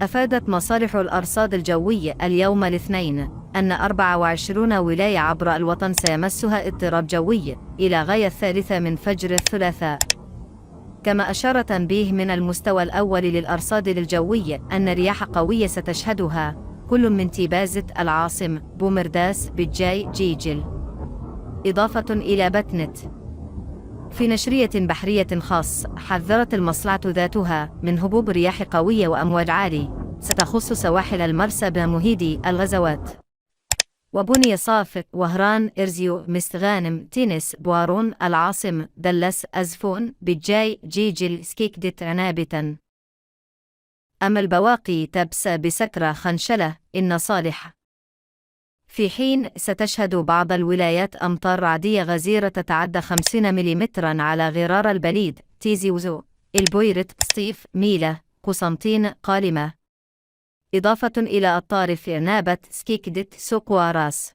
أفادت مصالح الأرصاد الجوية اليوم الاثنين أن 24 ولاية عبر الوطن سيمسها اضطراب جوي إلى غاية 3 من فجر الثلاثاء. كما أشار تنبيه من المستوى الأول للأرصاد الجوية أن رياح قوية ستشهدها كل من تيبازت العاصم بومرداس بالجاي جيجل، إضافة إلى بتنت. في نشرية بحرية خاص، حذرت المصلعة ذاتها من هبوب رياح قوية وأمواج عالية ستخص سواحل المرسى بمهيدي الغزوات وبني صافق وهران إرزيو مستغانم تينس بوارون العاصم دلس أزفون بالجاي جيجل سكيكدت عنابة. أما البواقي تبس بسكرة خنشلة إن صالح، في حين ستشهد بعض الولايات أمطار رعدية غزيرة تتعدى 50 ملم على غرار البليد تيزي وزو البويرت سطيف ميلة قسنطين قالمة، إضافة إلى الطارف عنابة سكيكدت سوق وراس.